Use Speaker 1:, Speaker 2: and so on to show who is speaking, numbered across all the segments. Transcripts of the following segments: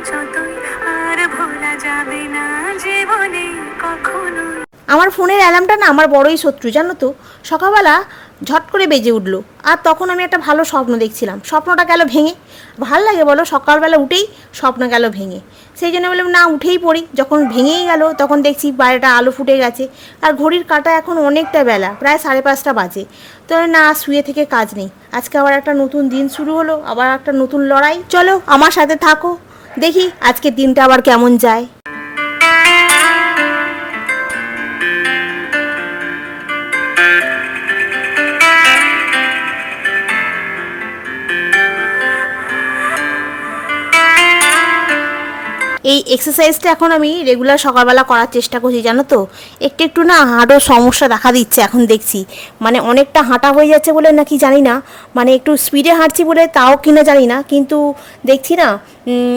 Speaker 1: যতই আর ভোলা যাবে না জীবনে কখনো।
Speaker 2: আমার ফোনের অ্যালার্মটা না আমার বড়ই শত্রু, জানো তো। সকালবেলা ঝট করে বেজে উঠলো, আর তখন আমি একটা ভালো স্বপ্ন দেখছিলাম, স্বপ্নটা গেল ভেঙে। ভাল লাগে বলো, সকালবেলা উঠেই স্বপ্ন গেল ভেঙে। সেই জন্য বললাম না, উঠেই পড়ি। যখন ভেঙেই গেল তখন দেখছি বাইরেটা আলো ফুটে গেছে, আর ঘড়ির কাঁটা এখন অনেকটা বেলা, প্রায় 5:30 বাজে। তো না, শুয়ে থেকে কাজ নেই, আজকে আবার একটা নতুন দিন শুরু হলো, আবার একটা নতুন লড়াই। চলো আমার সাথে থাকো, দেখি আজকের দিনটা আবার কেমন যায়। এই এক্সারসাইজটা এখন আমি রেগুলার সকালবেলা করার চেষ্টা করছি, জানো তো। একটু একটু না হাঁটুর সমস্যা দেখা দিচ্ছে এখন দেখছি, মানে অনেকটা হাঁটা হয়ে যাচ্ছে বলে নাকি জানি না, মানে একটু স্পিডে হাঁটছি বলে তাও কিনা জানি না, কিন্তু দেখছি না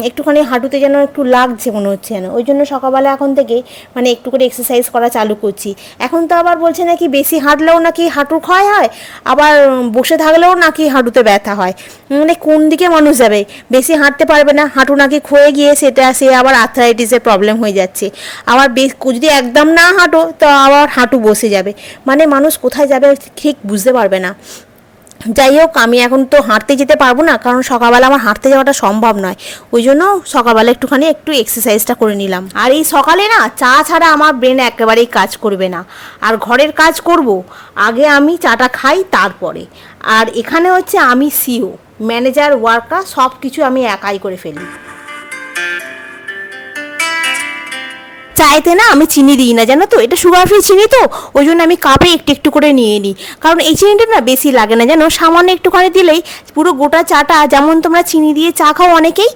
Speaker 2: একটুখানি হাঁটুতে যেন একটু লাগছে মনে হচ্ছে যেন। ওই জন্য সকালবেলা এখন থেকে মানে একটু করে এক্সারসাইজ করা চালু করছি। এখন তো আবার বলছে নাকি বেশি হাঁটলেও নাকি হাঁটুর ক্ষয় হয়, আবার বসে থাকলেও নাকি হাঁটুতে ব্যথা হয়। মানে কোন দিকে মানুষ যাবে? বেশি হাঁটতে পারবে না, হাঁটু নাকি ক্ষয়ে গিয়ে সে আবার আর্থ্রাইটিসের প্রবলেম হয়ে যাচ্ছে। আবার যদি একদম না হাঁটো তো আবার হাঁটু বসে যাবে, মানে মানুষ কোথায় যাবে ঠিক বুঝতে পারবে না। যাই হোক, আমি এখন তো হাঁটতে যেতে পারবো না, কারণ সকালবেলা আমার হাঁটতে যাওয়াটা সম্ভব নয়। ওই জন্য সকালবেলা একটু এক্সারসাইজটা করে নিলাম। আর এই সকালে না চা ছাড়া আমার ব্রেন একেবারেই কাজ করবে না। আর ঘরের কাজ করব, আগে আমি চাটা খাই তারপরে। আর এখানে হচ্ছে আমি সিও, ম্যানেজার, ওয়ার্কার সব কিছু আমি একাই করে ফেলি। চাইতে না আমি চিনি দিই না, জানো তো। এটা সুগার ফ্রি চিনি তো, ওই জন্য আমি কাপে একটু একটু করে নিয়ে নিই, কারণ এই চিনিটা না বেশি লাগে না, জানো। সামান্য একটুখানি দিলেই পুরো গোটা চাটা, যেমন তোমরা চিনি দিয়ে চা খাও অনেকেই,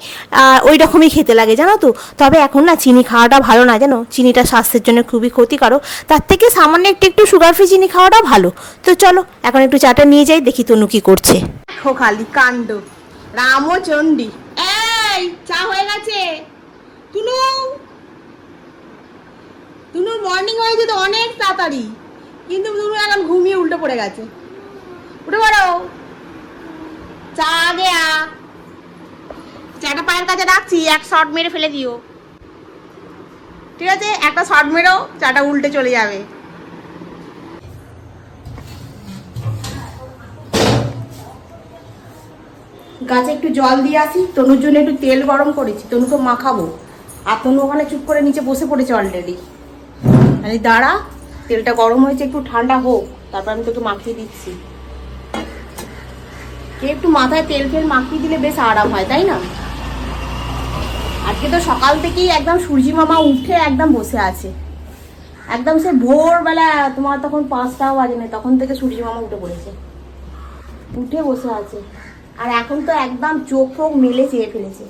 Speaker 2: ওই রকমই খেতে লাগে, জানো তো। তবে এখন না চিনি খাওয়াটা ভালো না, জানো, চিনিটা স্বাস্থ্যের জন্য খুবই ক্ষতিকারক। তার থেকে সামান্য একটু একটু সুগার ফ্রি চিনি খাওয়াটা ভালো। তো চলো এখন একটু চাটা নিয়ে যাই, দেখি তনু কি করছে। খালি কাণ্ড, রামচণ্ডী। এই চা হয়ে গেছে। তুনুর মর্নিং হয়ে যেত অনেক তাড়াতাড়ি, কিন্তু তুনু এখন ঘুমিয়ে উল্টো পড়ে গেছে। উঠে পড়ো, চা আগে চাটা পায়ের কাছে রাখছি, এক শট মেরে ফেলে দিও, ঠিক আছে? একটা শট মেরো, চাটা উল্টে চলে যাবে। গাছে একটু জল দিয়ে আসি, তনুর জন্য একটু তেল গরম করেছি, তনুকে মাখাবো। আর তনু ওখানে চুপ করে নিচে বসে পড়েছে অলরেডি। মানে দাঁড়া, তেলটা গরম হয়েছে, একটু ঠান্ডা হোক, তারপর আমি তোকে মাখিয়ে দিচ্ছি। একটু মাথায় তেল ফেল মাখিয়ে দিলে বেশ আরাম হয়, তাই না? আজকে তো সকাল থেকেই একদম সূর্যি মামা উঠে একদম বসে আছে, একদম সে ভোরবেলা, তোমার তখন 5টাও বাজে না, তখন থেকে সূর্যি মামা উঠে পড়েছে, উঠে বসে আছে। আর এখন তো একদম চোখ ফোক মেলে চেয়ে ফেলেছে,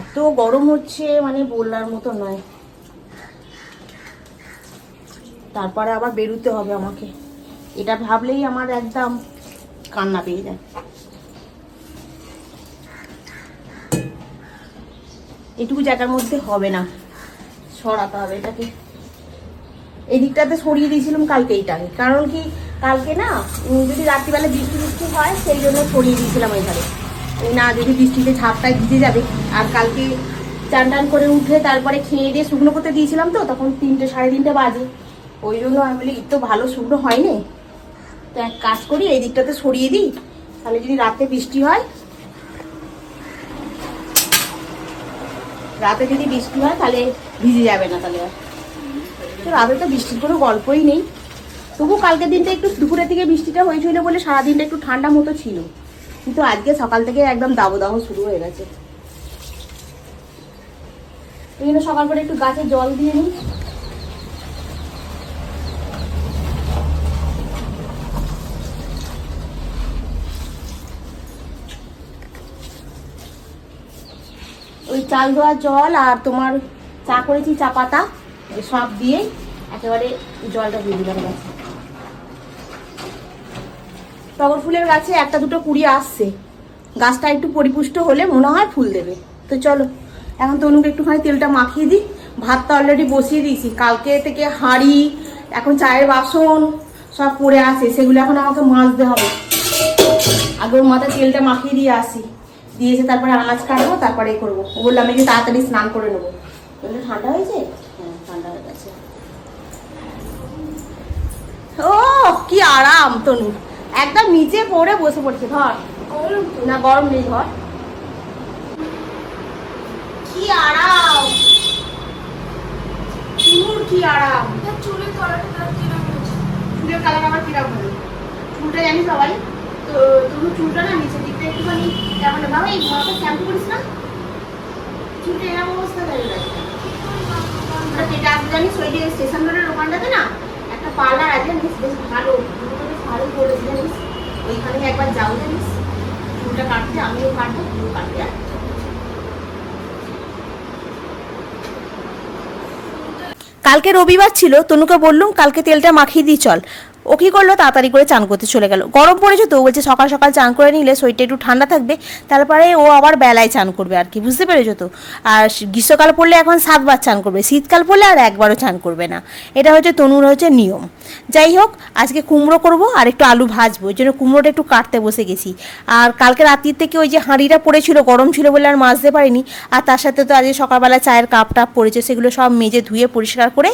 Speaker 2: এত গরম হচ্ছে মানে বলার মতো নয়। তারপরে আবার বেরোতে হবে আমাকে, এটা ভাবলেই আমার একদম কান্না পেয়ে যায়। এটুকু জায়গার মধ্যে হবে না, সরাতে হবে এটাকে। এই দিকটাতে সরিয়ে দিয়েছিলাম কালকে এইটাকে, কারণ কি কালকে না যদি রাত্রিবেলা বৃষ্টি হয় সেই জন্য সরিয়ে দিয়েছিলাম এইভাবে, না যদি বৃষ্টিতে ঝাপটায় ভিজে যাবে। আর কালকে চান টান করে উঠে তারপরে খেয়ে দিয়ে শুকনো করতে দিয়েছিলাম, তো তখন 3টে 3:30 বাজে। ওই জন্য আমি বলি তো ভালো শুকনো হয়নি, তো এক কাজ করি এই দিকটাতে সরিয়ে দিই, তাহলে যদি রাতে বৃষ্টি হয়, তাহলে ভিজে যাবে না। তাহলে তো রাতে তো বৃষ্টির কোনো গল্পই নেই। তবু কালকের দিনটা একটু দুপুরের দিকে বৃষ্টিটা হয়েছিল বলে সারাদিনটা একটু ঠান্ডা মতো ছিল, কিন্তু আজকে সকাল থেকে একদম দাবদাহ শুরু হয়ে গেছে। এই জন্য সকাল করে একটু গাছে জল দিয়ে নিই। ওই চাল ধোয়া জল আর তোমার চা করেছি চা পাতা সব দিয়ে একেবারে জলটা দিয়ে দিলাম গাছে। টগর ফুলের গাছে একটা দুটো কুড়ি আসছে, গাছটা একটু পরিপুষ্ট হলে মনে হয় ফুল দেবে। তো চলো এখন তনুকে একটুখানি তেলটা মাখিয়ে দিই। ভাতটা অলরেডি বসিয়ে দিয়েছি, কালকে থেকে হাঁড়ি এখন চায়ের বাসন সব পড়ে আছে, সেগুলো এখন আমাকে মাজতে হবে। আগে ওর মাথায় তেলটা মাখিয়ে দিয়ে আসি, দিয়েছে, তারপরে আনাজ কাটবো, তারপরে করবো। বললাম আমি যে তাড়াতাড়ি স্নান করে নেবো। ঠান্ডা হয়েছে? হ্যাঁ ঠান্ডা হয়ে গেছে। ও কি আরাম তনু, একদম নিচে পড়ে বসে পড়ছে। ধর না, গরম নেই, ধর। কি আরাম, কি আরাম। চুলের কালার আবার কিরকম হলো? চুলটা জানি সবাই তো, তুমি চুলটা না নিচের দিকটা একটুখানি কেমন বাবা, এই মাথা শ্যাম্পু করিস না, চুলটা এরকম অবস্থা হয়ে গেছে। যেটা আসলে জানিস ওই যে স্টেশন রোডের ওখানটাতে না একটা পার্লার আছে, বেশ ভালো, বেশ ভালো করেছে জানিস। ওইখানে একবার যাও জানিস, চুলটা কাটতে, আমিও কাটবো, তুইও কাটবে। কালকে রবিবার ছিল, তনুকে বললুম কালকে তেলটা মাখিয়ে দিই চল। ও কি করলো, তাড়াতাড়ি করে চান করতে চলে গেল। গরম পড়েছে তো, বলছে সকাল সকাল চান করে নিলে শরীরটা একটু ঠান্ডা থাকবে, তারপরে ও আবার বেলায় চান করবে আর কি, বুঝতে পেরেছো তো। আর গ্রীষ্মকাল পড়লে এখন 7 বার চান করবে, শীতকাল পড়লে আর একবারও চান করবে না। এটা হচ্ছে তনুর হচ্ছে নিয়ম। যাই হোক, আজকে কুমড়ো করবো আর একটু আলু ভাজবো, ওই জন্য কুমড়োটা একটু কাটতে বসে গেছি। আর কালকে রাত্রির থেকে ওই যে হাঁড়িটা পড়েছিল, গরম ছিল বলে আর মাজতে পারিনি। আর তার সাথে তো আজকে সকালবেলা চায়ের কাপ টাপ পড়েছে, সেগুলো সব মেজে ধুয়ে পরিষ্কার করে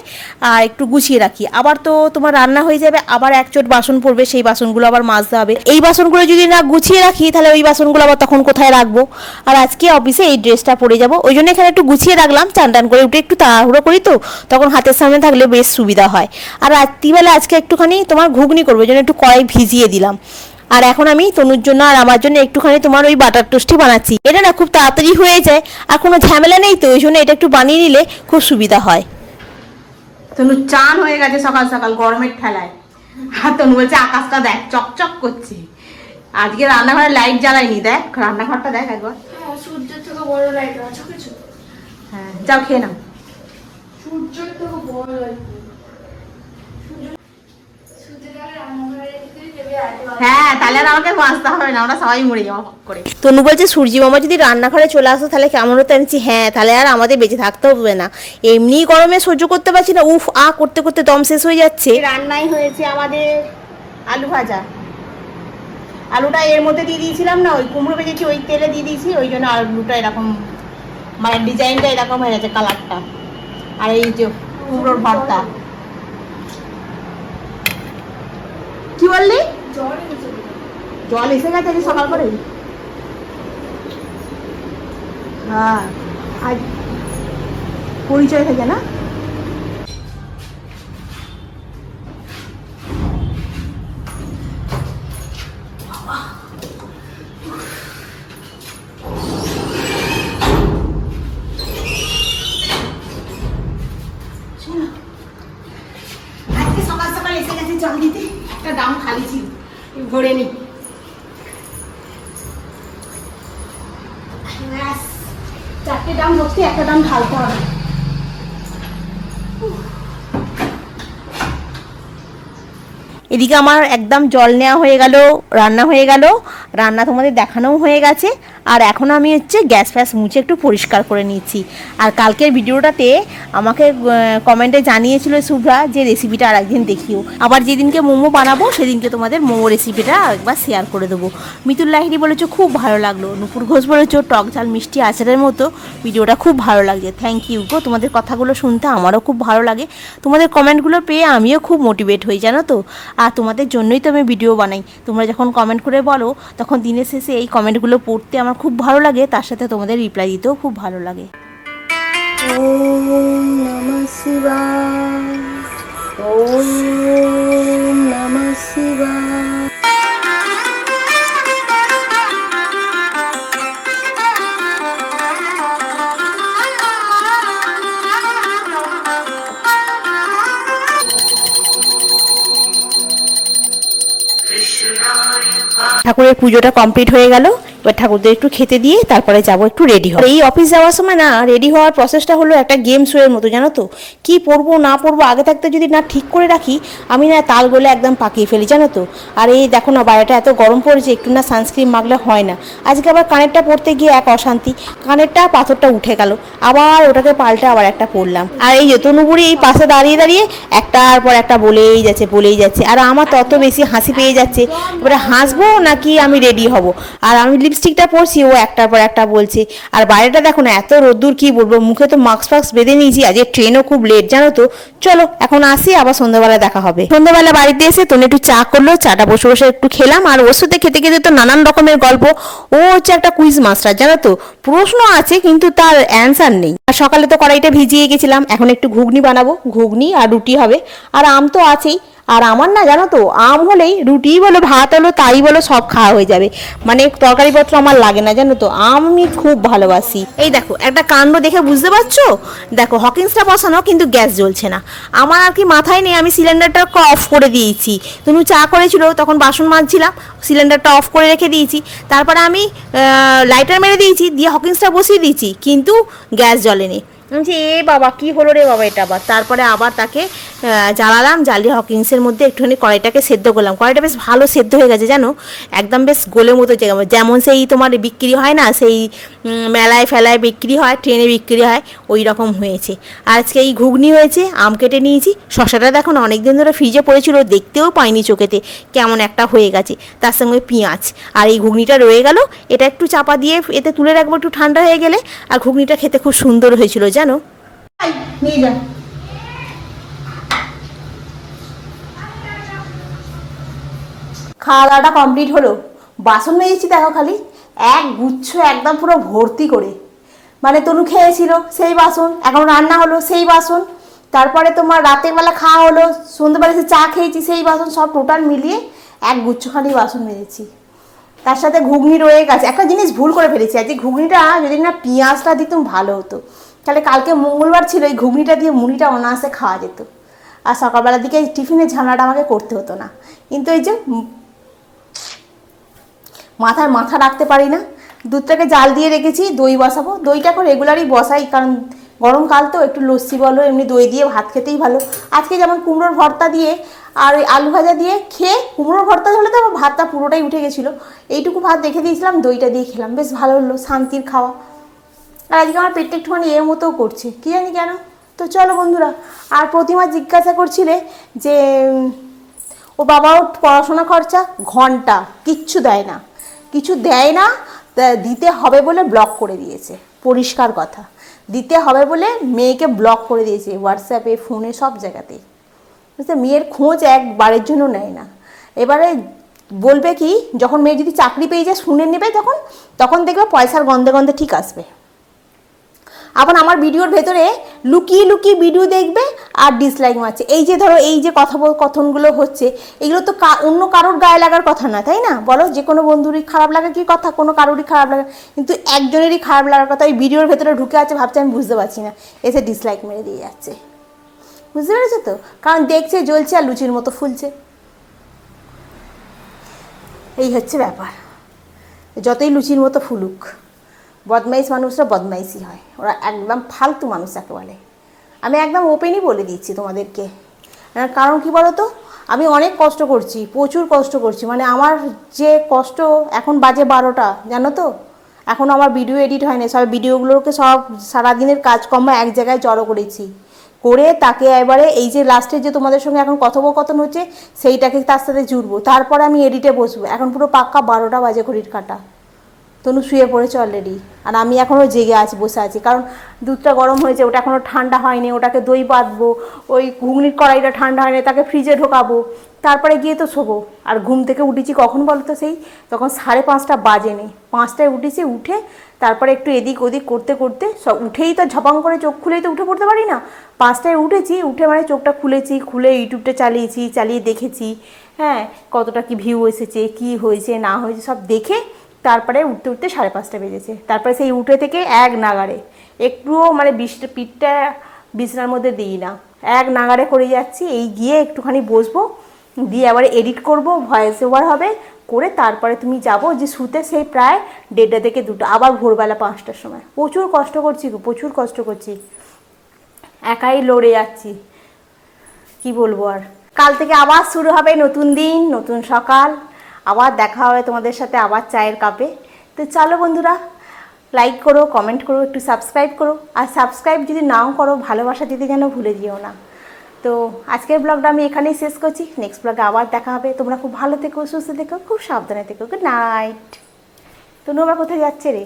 Speaker 2: আর একটু গুছিয়ে রাখি। আবার তো তোমার রান্না হয়ে যাবে, আবার এক চোট বাসন পড়বে, সেই বাসনগুলো আবার মাজতে হবে। এই বাসনগুলো যদি না গুছিয়ে রাখি তাহলে ওই বাসনগুলো আবার তখন কোথায় রাখবো। আর আজকে অফিসে এই ড্রেসটা পরে যাব, ওই জন্য এখানে একটু গুছিয়ে রাখলাম। চান টান করে উঠে একটু তাড়াহুড়ো করি তো, তখন হাতের সামনে থাকলে বেশ সুবিধা হয়। আর রাত্রিবেলা আজকে একটুখানি তোমার ঘুগনি করবো, ওই জন্য একটু কড়াই ভিজিয়ে দিলাম। আর এখন আমি তনুর জন্য আর আমার জন্য একটুখানি তোমার ওই বাটার টোস্টই বানাচ্ছি। এটা না খুব তাড়াতাড়ি হয়ে যায়, আর কোনো ঝামেলা নেই তো, ওই জন্য এটা একটু বানিয়ে নিলে খুব সুবিধা হয়। তনু চান হয়ে গেছে সকাল সকাল গরমের ঠেলায়। আর তনু বলছে আকাশটা দেখ চকচক করছে। আজকে রান্নাঘরে লাইট জ্বালাইনি, দেখ রান্নাঘরটা দেখ একবার।
Speaker 3: সূর্যের থেকে বড় লাইট আছে কিছু?
Speaker 2: হ্যাঁ যাও খেয়ে নাও।
Speaker 3: সূর্যের থেকে বড় লাইট,
Speaker 2: হ্যাঁ তাহলে আর আমাকে বাঁচতে হবে না, আমরা সবাই মরে যাবো করে। তনু বলছে সূর্যি মামা যদি রান্নাঘরে চলে আসতো তাহলে কেমন হতো। আমি বলছি হ্যাঁ, তাহলে আর আমাদের বেঁচে থাকতে হবে না, এমনি গরমে সহ্য করতে পারছি না, উফ আ করতে করতে দম শেষ হয়ে যাচ্ছে। রান্নাই হয়েছে আমাদের আলু ভাজা, আলুটা এর মধ্যে দিয়ে দিয়েছিলাম না, ওই কুমড়ো ভেজেছি ওই তেলে দিয়ে দিয়েছি, ওই জন্য আলুটা এরকম মানে ডিজাইনটা এরকম হয়ে গেছে, কালারটা। আর এই যে কুমড়োর ভর্তা। কি বললি? জল এসে গেছে সকাল করে? হ্যাঁ আজ পরিচয় থেকে না। আজকে সকাল সকাল এসে গেছে জল দিতে, একটা দাম খালি ছিল, ভরে নি। চারটে দাম ভরতে, একটা দাম ঢালতে হবে। এদিকে আমার একদম জল নেওয়া হয়ে গেল, রান্না হয়ে গেল, রান্না তোমাদের দেখানোও হয়ে গেছে। আর এখন আমি হচ্ছে গ্যাস ফ্যাস মুছে একটু পরিষ্কার করে নিচ্ছি। আর কালকের ভিডিওটাতে আমাকে কমেন্টে জানিয়েছিল শুভ্রা যে রেসিপিটা আর একদিন দেখিও। আবার যেদিনকে মোমো বানাবো সেদিনকে তোমাদের মোমো রেসিপিটা একবার শেয়ার করে দেবো। মিতুল লাহিড়ী বলেছো খুব ভালো লাগলো, নুপুর ঘোষ বলেছো টক ঝাল মিষ্টি আচারের মতো ভিডিওটা খুব ভালো লাগছে। থ্যাংক ইউ গো, তোমাদের কথাগুলো শুনতে আমারও খুব ভালো লাগে, তোমাদের কমেন্টগুলো পেয়ে আমিও খুব মোটিভেট হই জানো তো। আর তোমাদের জন্যই তো আমি ভিডিও বানাই, তোমরা যখন কমেন্ট করে বলো তখন দিনের শেষে এই কমেন্টগুলো পড়তে আমার খুব ভালো লাগে, তার সাথে তোমাদের রিপ্লাই দিতেও খুব ভালো লাগে। ওম নমঃ শিবায়, ওম নমঃ শিবায়। ঠাকুরের পুজোটা কমপ্লিট হয়ে গেল, এবার ঠাকুরদের একটু খেতে দিয়ে তারপরে যাব একটু রেডি হব। এই অফিস যাওয়ার সময় না রেডি হওয়ার প্রসেসটা হলো একটা গেম শো এর মতো জানো তো। কি পরবো না পরবো আগে থাকতে যদি না ঠিক করে রাখি, আমি না তাল গলে একদম পাকিয়ে ফেলি জানো তো। আর এই দেখো না বাইরেটা এত গরম পড়েছে, একটু না সানস্ক্রিন মাখলে হয় না। আজকে আবার কানেরটা পরতে গিয়ে এক অশান্তি, কানেরটা পাথরটা উঠে গেল, আবার ওটাকে পাল্টে আবার একটা পরলাম। আর এই যে তনুবুড়ি এই পাশে দাঁড়িয়ে দাঁড়িয়ে একটার পর একটা বলেই যাচ্ছে। আর আমার তত বেশি হাসি পেয়ে যাচ্ছে, এবারে হাসবো নাকি আমি রেডি হব। আর আমি লিপস্টিক লিপস্টিকটা পরছি ও একটার পর একটা বলছে। আর বাইরেটা দেখো না এত রোদ্দুর, কি বলবো, মুখে তো মাস্ক ফাস্ক বেঁধে নিয়েছি, আজকে ট্রেনও খুব লেট জানো তো। চলো এখন আসি, আবার সন্ধ্যাবেলা দেখা হবে। সন্ধ্যাবেলা বাড়িতে এসে তুমি একটু চা করলো, চাটা বসে বসে একটু খেলাম, আর ওর সাথে খেতে খেতে তো নানান রকমের গল্প। ও হচ্ছে একটা কুইজ মাস্টার জানো তো, প্রশ্ন আছে কিন্তু তার অ্যান্সার নেই। আর সকালে তো কড়াইটা ভিজিয়ে গেছিলাম, এখন একটু ঘুগনি বানাবো, ঘুগনি আর রুটি হবে। আর আম তো আছেই, আর আমার না জানো তো আম হলেই রুটি বলো ভাত হলো তাই বলো সব খাওয়া হয়ে যাবে, মানে তরকারিপত্র আমার লাগে না জানো তো, আম আমি খুব ভালোবাসি। এই দেখো একটা কাণ্ড দেখে বুঝতে পারছো, দেখো হকিংসটা বসানো কিন্তু গ্যাস জ্বলছে না। আমার আর কি মাথায় নেই, আমি সিলিন্ডারটা অফ করে দিয়েছি। তুমি চা করেছিল তখন বাসন মাজছিলাম, সিলিন্ডারটা অফ করে রেখে দিয়েছি, তারপরে আমি লাইটার মেরে দিয়েছি, দিয়ে হকিংসটা বসিয়ে দিয়েছি, কিন্তু গ্যাস জ্বলেনি। আমি বলছি এ বাবা কি হলো রে বাবা এটা আবার। তারপরে আবার তাকে জ্বালালাম, জ্বালিয়ে হকিংসের মধ্যে একটুখানি কড়াইটাকে সেদ্ধ করলাম। কড়াইটা বেশ ভালো সেদ্ধ হয়ে গেছে জানো, একদম বেশ গোলের মতো যেমন সেই তোমার বিক্রি হয় না, সেই মেলায় ফেলায় বিক্রি হয়, ট্রেনে বিক্রি হয়, ওই রকম হয়েছে। আজকে এই ঘুগনি হয়েছে, আম কেটে নিয়েছি, শশাটা দেখো না অনেকদিন ধরে ফ্রিজে পড়েছিল, দেখতেও পাইনি চোখেতে, কেমন একটা হয়ে গেছে, তার সঙ্গে পেঁয়াজ। আর এই ঘুগনিটা রয়ে গেল, এটা একটু চাপা দিয়ে এতে তুলে রাখবো একটু ঠান্ডা হয়ে গেলে। আর ঘুগনিটা খেতে খুব সুন্দর হয়েছিল জানো। নিয়ে যা। খাওয়া দাওয়াটা কমপ্লিট হলো, বাসন মেজেছি দেখো খালি এক গুচ্ছ একদম পুরো ভর্তি করে, মানে তনু খেয়েছিল সেই বাসন, এখন রান্না হলো সেই বাসন, তারপরে তোমার রাতের বেলা খাওয়া হলো, সন্ধ্যেবেলা এসে চা খেয়েছি সেই বাসন, সব টোটাল মিলিয়ে এক গুচ্ছখানি বাসন মেজেছি। তার সাথে ঘুগনি রয়ে গেছে। একটা জিনিস ভুল করে ফেলেছি, আজকে ঘুগনিটা যদি না পেঁয়াজটা দিতাম ভালো হতো, তাহলে কালকে মঙ্গলবার ছিল, এই ঘুগনিটা দিয়ে মুড়িটা অনায়াসে খাওয়া যেত, আর সকালবেলার দিকে টিফিনের ঝামেলাটা আমাকে করতে হতো না। কিন্তু এই যে মাথায় মাথা রাখতে পারি না। দুধটাকে জাল দিয়ে রেখেছি, দই বসাবো, দইটা এখন রেগুলারই বসাই, কারণ গরমকাল তো একটু লস্যি বলো এমনি দই দিয়ে ভাত খেতেই ভালো। আজকে যেমন কুমড়োর ভর্তা দিয়ে আর ওই আলু ভাজা দিয়ে খেয়ে, কুমড়োর ভর্তা হলে তো আমার ভাতটা পুরোটাই উঠে গেছিলো, এইটুকু ভাত রেখে দিয়েছিলাম, দইটা দিয়ে খেলাম, বেশ ভালো হলো, শান্তির খাওয়া। আর আজকে আমার পেটটা একটুখানি এর মতোও করছে, কী জানি কেন। তো চলো বন্ধুরা, আর প্রতিমা জিজ্ঞাসা করছিলে যে ও বাবাও পড়াশোনা খরচা, ঘন্টা কিচ্ছু দেয় না, কিছু দেয় না, দিতে হবে বলে ব্লক করে দিয়েছে, পরিষ্কার কথা, দিতে হবে বলে মেয়েকে ব্লক করে দিয়েছে, হোয়াটসঅ্যাপে ফোনে সব জায়গাতেই, বুঝতে, মেয়ের খোঁজ একবারের জন্য নেয় না। এবারে বলবে কি, যখন মেয়ে যদি চাকরি পেয়ে যায় শুনে নেবে, তখন দেখবে পয়সার গন্ধে গন্ধে ঠিক আসবে। এখন আমার ভিডিওর ভেতরে লুকিয়ে লুকিয়ে ভিডিও দেখবে আর ডিসলাইক মারছে। এই যে ধরো এই যে কথনগুলো হচ্ছে, এগুলো তো অন্য কারোর গায়ে লাগার কথা না, তাই না বলো? যে কোনো বন্ধুরই খারাপ লাগা কি কথা, কোনো কারোরই খারাপ লাগা, কিন্তু একজনেরই খারাপ লাগার কথা। এই ভিডিওর ভেতরে ঢুকে আছে, ভাবছে আমি বুঝতে পারছি না, এসে ডিসলাইক মেরে দিয়ে যাচ্ছে, বুঝতে পেরেছো তো? কারণ দেখছে জ্বলছে আর লুচির মতো ফুলছে, এই হচ্ছে ব্যাপার। যতই লুচির মতো ফুলুক, বদমাইশ মানুষরা বদমাইশই হয়, ওরা একদম ফালতু মানুষ যাকে বলে। আমি একদম ওপেনই বলে দিচ্ছি তোমাদেরকে, কারণ কি বলো তো, আমি অনেক কষ্ট করছি, প্রচুর কষ্ট করছি, মানে আমার যে কষ্ট, এখন বাজে 12টা জানো তো, এখনও আমার ভিডিও এডিট হয়নি, সব ভিডিওগুলোকে সব সারাদিনের কাজকর্ম এক জায়গায় জড়ো করেছি, করে তাকে এবারে এই যে লাস্টের যে তোমাদের সঙ্গে এখন কথোপকথন হচ্ছে সেইটাকে তার সাথে জুড়বো, তারপরে আমি এডিটে বসবো। এখন পুরো পাক্কা 12টা বাজে ঘড়ির কাঁটা, তনু শুয়ে পড়েছে অলরেডি, আর আমি এখনও জেগে আছি, বসে আছি, কারণ দুধটা গরম হয়েছে, ওটা এখনও ঠান্ডা হয়নি, ওটাকে দই বাঁধবো, ওই ঘুগনির কড়াইটা ঠান্ডা হয়নি, তাকে ফ্রিজে ঢোকাবো, তারপরে গিয়ে তো শোবো। আর ঘুম থেকে উঠেছি কখন বলো তো, সেই তখন 5:30 বাজেনি, 5টায় উঠেছি, উঠে তারপরে একটু এদিক ওদিক করতে করতে সব উঠেই তো ঝপাং করে চোখ খুলেই তো উঠে পড়তে পারি না, 5টায় উঠেছি, উঠে মানে চোখটা খুলেছি, খুলে ইউটিউবটা চালিয়েছি, চালিয়ে দেখেছি, হ্যাঁ কতটা কি ভিউ এসেছে, কি হয়েছে না হয়েছে সব দেখে তারপরে উঠতে উঠতে 5:30 বেজেছে। তারপরে সেই উঠে থেকে এক নাগাড়ে, একটুও মানে পিঠটা বিছানার মধ্যে দিই না, এক নাগাড়ে করে যাচ্ছি, এই গিয়ে একটুখানি বসবো, দিয়ে আবার এডিট করব, ভয়েস ওভার হবে, করে তারপরে তুমি যাবো যে শুতে, সেই প্রায় 1:30 থেকে 2টা, আবার ভোরবেলা 5টার সময়। প্রচুর কষ্ট করছি গো, প্রচুর কষ্ট করছি, একাই লড়ে যাচ্ছি, কি বলবো আর। কাল থেকে আবার শুরু হবে নতুন দিন, নতুন সকাল, আবার দেখা হবে তোমাদের সাথে, আবার চায়ের কাপে। তো চলো বন্ধুরা, লাইক করো, কমেন্ট করো, একটু সাবস্ক্রাইব করো, আর সাবস্ক্রাইব যদি নাও করো ভালোবাসা দিতে যেন ভুলে যেও না। তো আজকের ব্লগটা আমি এখানেই শেষ করছি, নেক্সট ব্লগে আবার দেখা হবে। তোমরা খুব ভালো থেকো, সুস্থ থেকো, খুব সাবধানে থেকো, গুড নাইট। তনু আবার কোথায় যাচ্ছে রে?